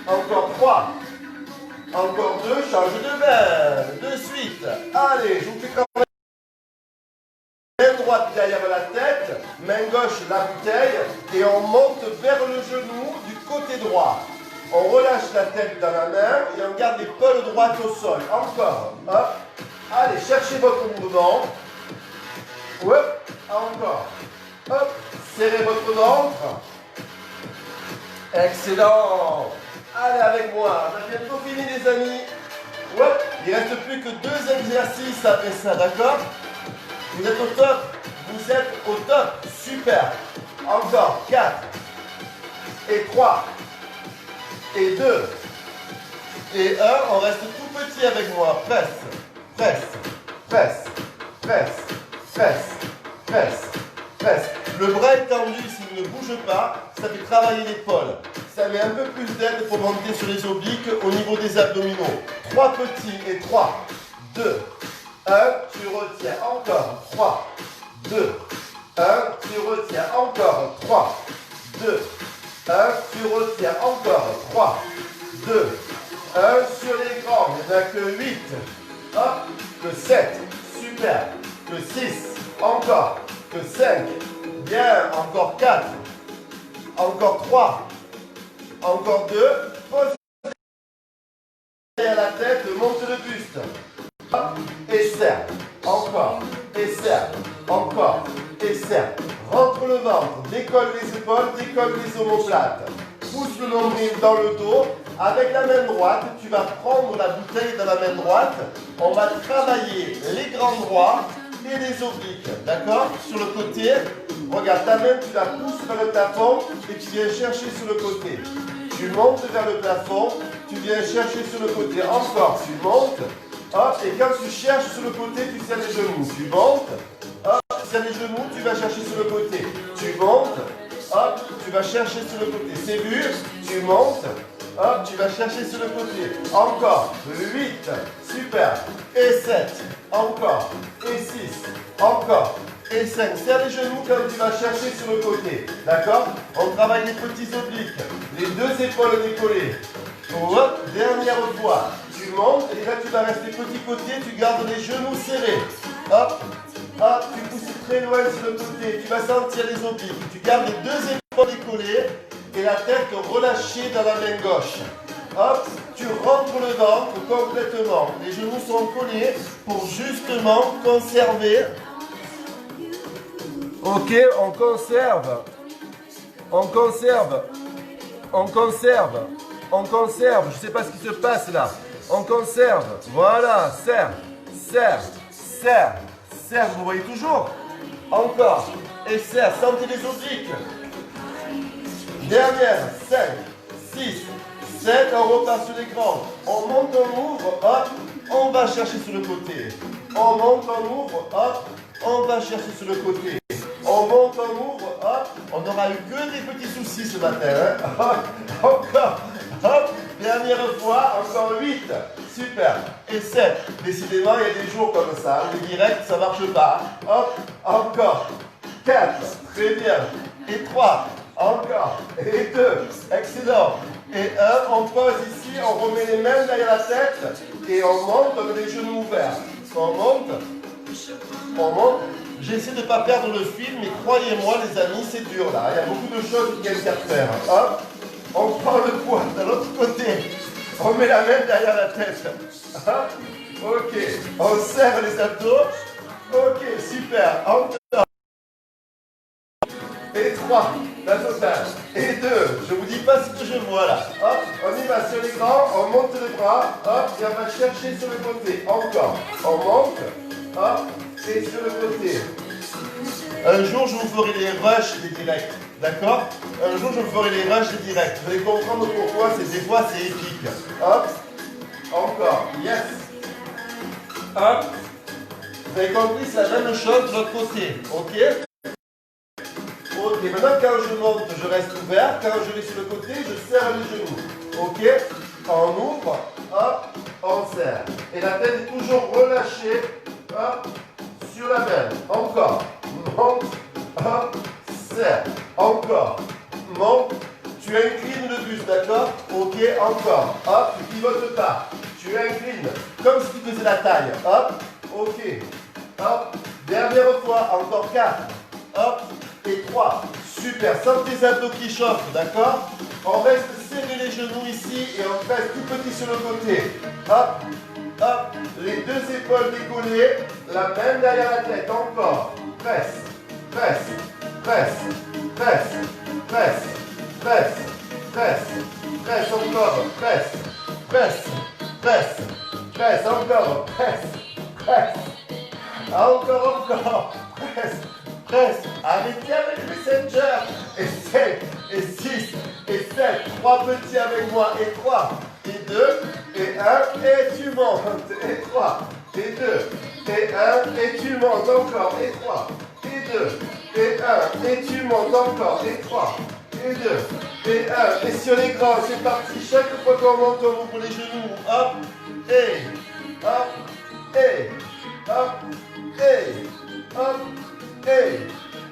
Encore 3. Encore 2. Change de main. De suite. Allez, je vous fais travailler. Main droite derrière la tête. Main gauche la bouteille. Et on monte vers le genou du côté droit. On relâche la tête dans la main et on garde l'épaule droite au sol. Encore. Hop. Allez, cherchez votre mouvement. Hop. Encore. Hop. Serrez votre ventre. Excellent. Allez avec moi. On a bientôt fini les amis. Hop. Il ne reste plus que 2 exercices après ça, d'accord? Vous êtes au top. Vous êtes au top. Super. Encore 4. Et 3. Et 2. Et 1. On reste tout petit avec moi. Presse. Presse. Presse. Presse. Presse. Presse. Presse. Le bras est tendu, s'il ne bouge pas, ça fait travailler l'épaule. Ça met un peu plus d'aide pour monter sur les obliques au niveau des abdominaux. 3 petits et 3, 2, 1. Tu retiens encore. 3, 2, 1. Tu retiens encore. 3, 2, 1. Tu retiens encore. 3, 2, 1. Sur l'écran, il n'y en a que 8. Hop, que 7. Super. Que 6. Encore. Que 5. Bien. Encore 4. Encore 3. Encore 2. Pose à la tête. Monte le buste. Hop, et serre. Encore. Et serre. Encore. Et serre. Rentre le ventre. Décolle les épaules. Décolle les omoplates. Pousse le nombril dans le dos. Avec la main droite, tu vas prendre la bouteille dans la main droite. On va travailler les grands droits et les obliques. D'accord? Sur le côté, regarde, ta main, tu la pousses vers le plafond et tu viens chercher sur le côté. Tu montes vers le plafond, tu viens chercher sur le côté. Encore, tu montes. Hop, et quand tu cherches sur le côté, tu serres les genoux. Tu montes. Hop, tu serres les genoux, tu vas chercher sur le côté. Tu montes. Hop, tu vas chercher sur le côté. C'est vu? Tu montes. Hop, tu vas chercher sur le côté. Encore. 8. Super. Et 7. Encore. Et 6. Encore. Et 5. Serre les genoux quand tu vas chercher sur le côté. D'accord? On travaille les petits obliques. Les 2 épaules décollées. Hop, dernière fois. Tu montes et là tu vas rester petit côté. Tu gardes les genoux serrés. Hop. Hop, tu pousses très loin sur le côté. Tu vas sentir les obliques. Tu gardes les 2 épaules décollées. Et la tête relâchée dans la main gauche. Hop, tu rentres le ventre complètement. Les genoux sont collés pour justement conserver. Ok, on conserve. On conserve. On conserve. On conserve. Je ne sais pas ce qui se passe là. On conserve. Voilà, serre, serre, serre, serre. Vous voyez toujours? Encore. Et serre. Sentez les obliques. Dernière, 5, 6, 7, on repart sur l'écran. On monte, on ouvre, hop, on va chercher sur le côté. On monte, on ouvre, hop, on va chercher sur le côté. On monte, on ouvre, hop, on n'aura eu que des petits soucis ce matin. Hein. Encore, hop, dernière fois, encore 8, super. Et 7, décidément il y a des jours comme ça, le direct ça marche pas. Hop, encore, 4, très bien. Et 3. Encore. Et 2. Excellent. Et 1. On pose ici. On remet les mains derrière la tête. Et on monte avec les genoux ouverts. On monte. On monte. J'essaie de ne pas perdre le fil. Mais croyez-moi les amis, c'est dur là. Il y a beaucoup de choses qui viennent à faire. Hop. On prend le poids de l'autre côté. On met la main derrière la tête. Hop. Ok. On serre les abdos. Ok. Super. Encore. Et 3, la totale. Et 2, je vous dis pas ce que je vois là. Hop, On y va sur l'écran, on monte les bras, hop, et on va chercher sur le côté. Encore. On monte, hop, et sur le côté. Un jour, je vous ferai les rushs des directs. D'accord? Un jour, je vous ferai les rushs des directs. Vous allez comprendre pourquoi, des fois, c'est épique. Hop. Encore. Yes. Hop. Vous avez compris, c'est la même chose de l'autre côté. Ok? Ok, maintenant quand je monte, je reste ouvert. Quand je vais sur le côté, je serre les genoux. Ok? On ouvre, hop, on serre. Et la tête est toujours relâchée, hop, sur la main. Encore. Monte, hop, serre. Encore. Monte. Tu inclines le buste, d'accord? Ok, encore. Hop, tu pivotes pas. Tu inclines comme si tu faisais la taille. Hop, ok. Hop, dernière fois, encore 4. Hop, et 3. Super, sens tes abdos qui chauffent, d'accord? On reste serré les genoux ici et on reste tout petit sur le côté. Hop, hop, les deux épaules décollées, la main derrière la tête, encore. Presse, presse, presse, presse, presse, presse, presse, presse, encore, presse, presse, presse, presse, encore, presse, presse, encore, presse. Presse, arrêtez avec le messenger. Et 7, et 6, et 7. 3 petits avec moi. Et 3, et 2, et 1, et tu montes. Et 3, et 2, et 1, et tu montes encore. Et 3, et 2, et 1, et tu montes encore. Et 3, et 2, et 1. Et sur l'écran, c'est parti. Chaque fois qu'on monte, on ouvre les genoux. Hop, et, hop, et, hop, et, hop. Et,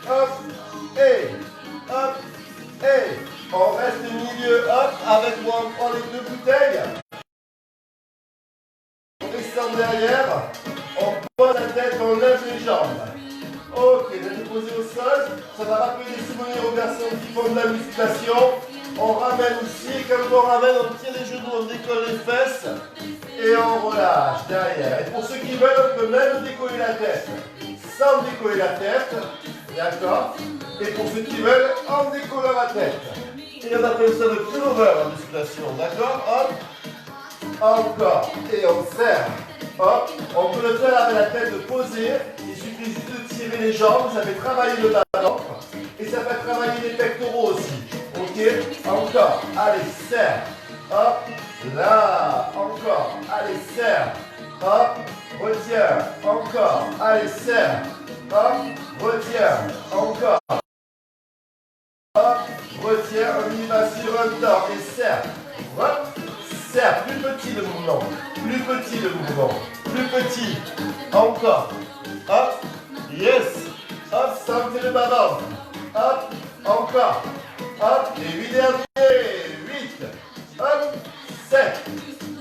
hop, et, hop, et. On reste milieu, hop, avec moi, on prend les deux bouteilles. On descend derrière, on pose la tête, on lève les jambes. Ok, je vais te poser au sol, ça va rappeler des souvenirs aux personnes qui font de la musculation. On ramène aussi, quand on ramène, on tire les genoux, on décolle les fesses et on relâche derrière. Et pour ceux qui veulent, on peut même décoller la tête. Sans décoller la tête, d'accord? Et pour ceux qui veulent, en décollant la tête. Et on appelle ça le pullover en musculation, d'accord? Hop, encore, et on serre. Hop, on peut le faire avec la tête posée. Il suffit juste de tirer les jambes, ça fait travailler le bas de ventre et ça fait travailler les pectoraux aussi. Ok? Encore, allez, serre. Hop, là, encore, allez, serre. Hop, retiens, encore, allez, serre. Hop, retiens, encore. Hop, retiens, on y va sur un temps et serre. Hop, serre, plus petit le mouvement, plus petit le mouvement, plus petit. Encore. Hop, yes. Hop, sentez le bas-ventre. Hop, encore. Hop, et 8 derniers. 8. Hop, 7.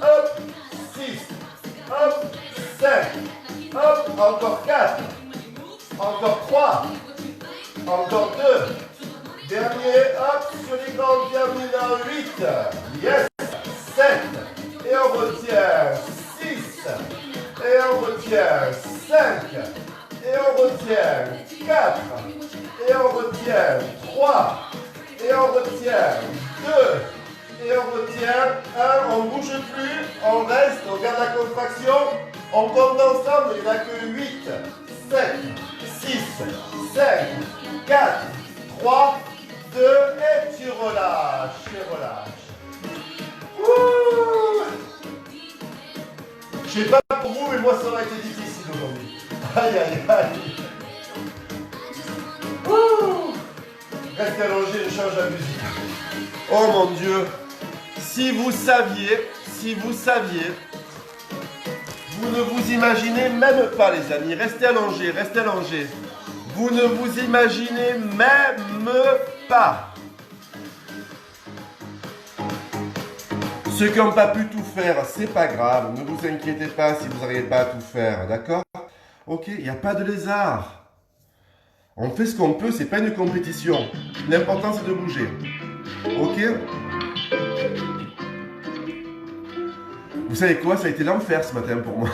Hop, 6. Hop, 5. Hop, encore 4. Encore 3. Encore 2. Dernier, hop, sur les grands, termine en 8. Yes. 7. Et on retient 6. Et on retient 5. Et on retient 4. Et on retient 3. Et on retient 2. Et on retient 1. On ne bouge plus. On reste. On garde la contraction. On compte ensemble. Il n'y en a que 8, 7, 6, 5, 4, 3, 2. Et tu relâches. Tu relâches. Ouh. Je sais pas pour vous, mais moi ça aurait été difficile aujourd'hui. Aïe aïe aïe. Ouh. Restez allongé, je change la musique. Oh mon Dieu. Si vous saviez, vous ne vous imaginez même pas les amis. Restez allongés, restez allongés. Vous ne vous imaginez même pas. Ceux qui n'ont pas pu tout faire, c'est pas grave. Ne vous inquiétez pas si vous n'arrivez pas à tout faire, d'accord? Ok, il n'y a pas de lézard. On fait ce qu'on peut, c'est pas une compétition. L'important c'est de bouger. Ok? Vous savez quoi? Ça a été l'enfer ce matin pour moi.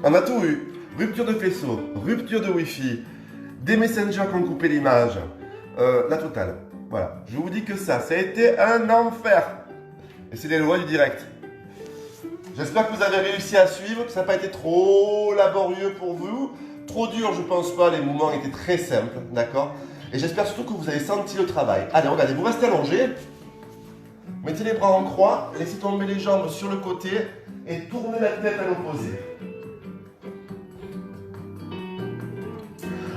On a tout eu. Rupture de faisceau, rupture de Wi-Fi, des messengers qui ont coupé l'image, la totale. Voilà, je vous dis que ça a été un enfer. Et c'est les lois du direct. J'espère que vous avez réussi à suivre, que ça n'a pas été trop laborieux pour vous. Trop dur, je pense pas, les mouvements étaient très simples, d'accord? Et j'espère surtout que vous avez senti le travail. Allez, regardez, vous restez allongé. Mettez les bras en croix, laissez tomber les jambes sur le côté et tournez la tête à l'opposé.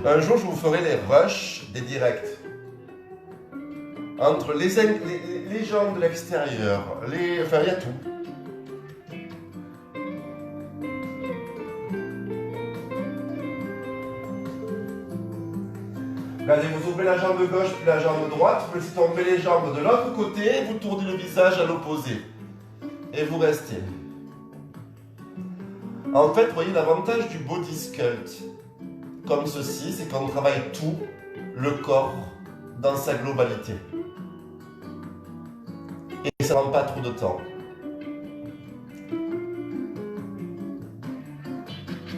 Un jour, je vous ferai les rushs des directs. Entre les jambes de l'extérieur, enfin, il y a tout. Regardez, vous ouvrez la jambe gauche puis la jambe droite, vous laissez tomber les jambes de l'autre côté, vous tournez le visage à l'opposé. Et vous restez. En fait, vous voyez, l'avantage du body sculpt, comme ceci, c'est qu'on travaille tout le corps dans sa globalité. Et ça ne prend pas trop de temps.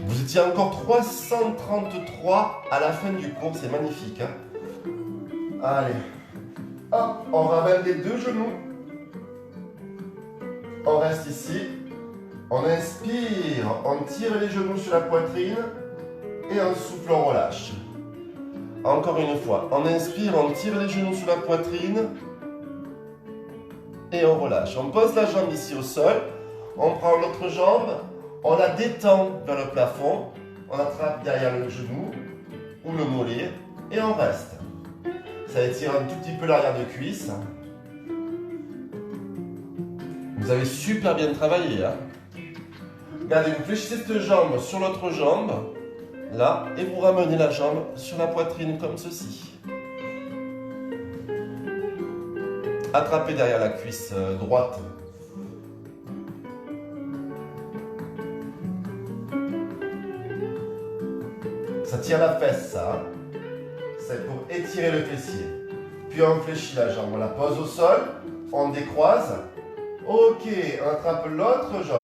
Vous étiez encore 333 à la fin du cours, c'est magnifique. Hein. Allez, hop, on ramène les deux genoux. On reste ici. On inspire, on tire les genoux sur la poitrine et on souffle, on relâche. Encore une fois, on inspire, on tire les genoux sur la poitrine et on relâche. On pose la jambe ici au sol, on prend l'autre jambe, on la détend vers le plafond, on attrape derrière le genou ou le mollet et on reste. Ça étire un tout petit peu l'arrière de cuisse. Vous avez super bien travaillé. Hein. Regardez, vous fléchissez cette jambe sur l'autre jambe, là, et vous ramenez la jambe sur la poitrine comme ceci. Attrapez derrière la cuisse droite. Ça tire la fesse, ça. C'est pour étirer le fessier. Puis on fléchit la jambe, on la pose au sol, on décroise. Ok, on attrape l'autre jambe.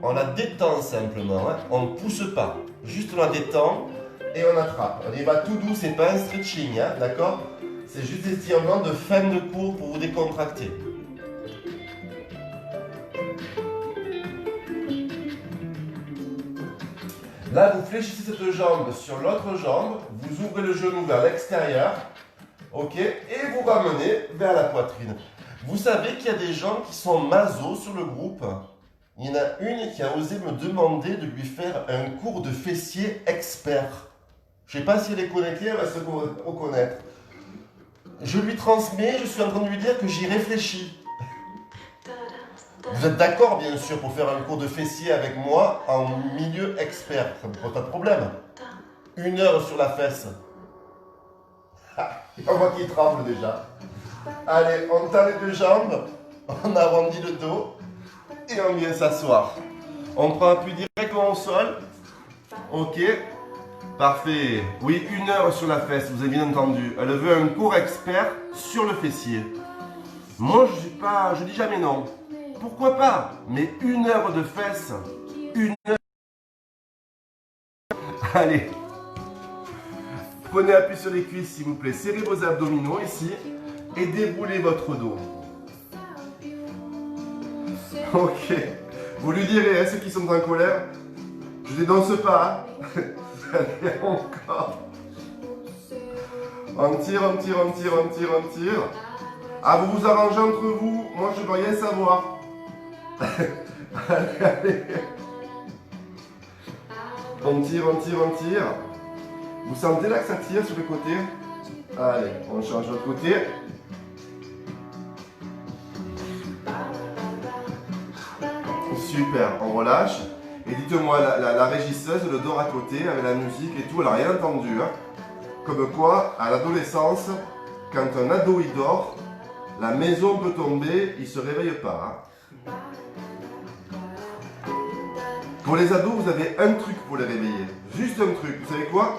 On la détend simplement, hein. On ne pousse pas. Juste on la détend et on attrape. On y va tout doux, c'est pas un stretching, hein, d'accord? C'est juste des étirements de fin de cours pour vous décontracter. Là, vous fléchissez cette jambe sur l'autre jambe, vous ouvrez le genou vers l'extérieur, ok, et vous ramenez vers la poitrine. Vous savez qu'il y a des gens qui sont maso sur le groupe. Il y en a une qui a osé me demander de lui faire un cours de fessier expert. Je ne sais pas si elle est connectée, elle va se reconnaître. Je lui transmets, je suis en train de lui dire que j'y réfléchis. Vous êtes d'accord, bien sûr, pour faire un cours de fessier avec moi en milieu expert. Ça ne me pose pas de problème. 1 heure sur la fesse. On voit qu'il tremble déjà. Allez, on tend les deux jambes, on arrondit le dos et on vient s'asseoir. On prend appui directement au sol. Ok. Parfait. Oui, 1 heure sur la fesse, vous avez bien entendu. Elle veut un cours expert sur le fessier. Moi, je dis jamais non. Pourquoi pas? Mais 1 heure de fesse, 1 heure. Allez. Prenez appui sur les cuisses, s'il vous plaît. Serrez vos abdominaux ici et déroulez votre dos. Ok. Vous lui direz, hein, ceux qui sont en colère, je ne dénonce pas. Hein. Allez, encore. On tire, on tire, on tire, on tire, on tire. Ah, vous vous arrangez entre vous. Moi, je ne veux rien savoir. Allez, allez. On tire, on tire, on tire. Vous sentez là que ça tire sur le côté? Allez, on change l'autre côté. Super, on relâche. Et dites-moi, la régisseuse, le dort à côté, avec la musique et tout, elle n'a rien entendu. Hein. Comme quoi, à l'adolescence, quand un ado il dort, la maison peut tomber, il ne se réveille pas. Hein. Pour les ados, vous avez un truc pour les réveiller. Juste un truc. Vous savez quoi?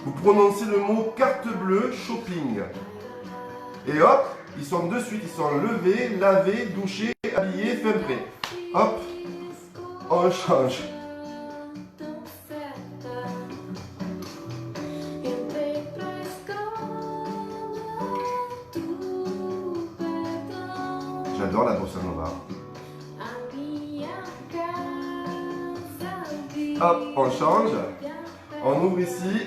Vous prononcez le mot carte bleue shopping. Et hop, ils sont de suite, ils sont levés, lavés, douchés, habillés, fin prêt. Hop, on change. J'adore la bossa nova. Hop, on change. On ouvre ici.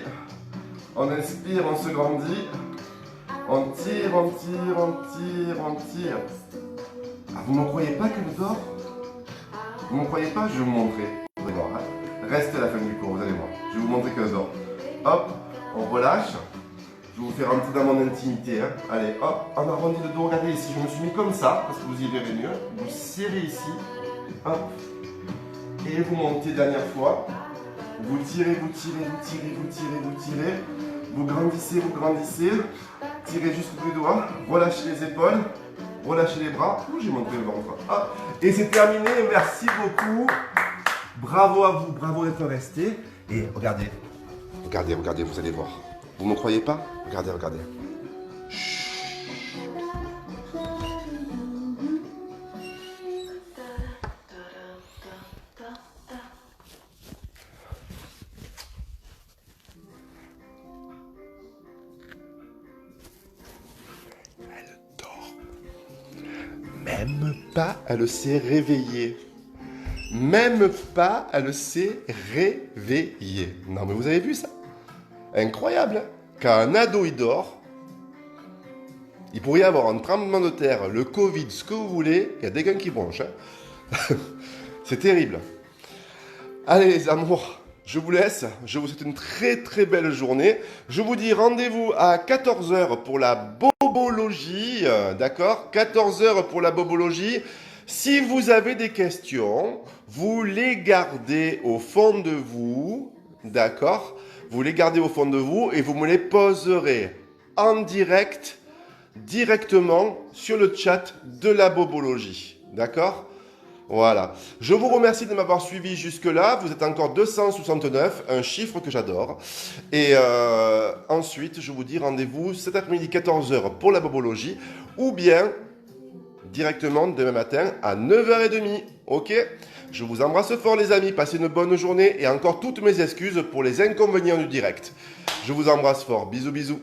On inspire, on se grandit. On tire, on tire, on tire, on tire. Ah, vous ne me croyez pas que je dors? Vous ne me croyez pas? Je vais vous montrer. Vous allez voir, hein. Restez à la fin du cours, vous allez voir. Je vais vous montrer que je dors. Hop, on relâche. Je vais vous faire un petit dans mon intimité. Hein. Allez, hop, on arrondit le dos. Regardez ici, je me suis mis comme ça, parce que vous y verrez mieux. Vous serrez ici. Hop. Et vous montez dernière fois. Vous tirez, vous tirez, vous tirez, vous tirez, vous tirez. Vous grandissez, vous grandissez. Tirez jusqu'au bout des doigts. Relâchez les épaules. Relâchez les bras. Ouh, j'ai montré le ventre. Hop. Et c'est terminé. Merci beaucoup. Bravo à vous. Bravo d'être resté. Et regardez. Regardez, regardez, vous allez voir. Vous ne me croyez pas? Regardez, regardez. Elle dort. Même pas, elle s'est réveillée. Même pas, elle s'est réveillée. Non mais vous avez vu ça? Incroyable, hein? Quand un ado il dort, il pourrait y avoir un tremblement de terre, le Covid, ce que vous voulez, il y a des gars qui bronchent. Hein. C'est terrible. Allez les amours, je vous laisse. Je vous souhaite une très très belle journée. Je vous dis rendez-vous à 14 h pour la bobologie. D'accord? 14 h pour la bobologie. Si vous avez des questions, vous les gardez au fond de vous. D'accord? Vous les gardez au fond de vous et vous me les poserez en direct, directement sur le chat de la bobologie. D'accord? Voilà. Je vous remercie de m'avoir suivi jusque-là. Vous êtes encore 269, un chiffre que j'adore. Et ensuite, je vous dis rendez-vous cet après-midi 14 h pour la bobologie ou bien directement demain matin à 9h30. Ok? Je vous embrasse fort les amis, passez une bonne journée et encore toutes mes excuses pour les inconvénients du direct. Je vous embrasse fort, bisous bisous.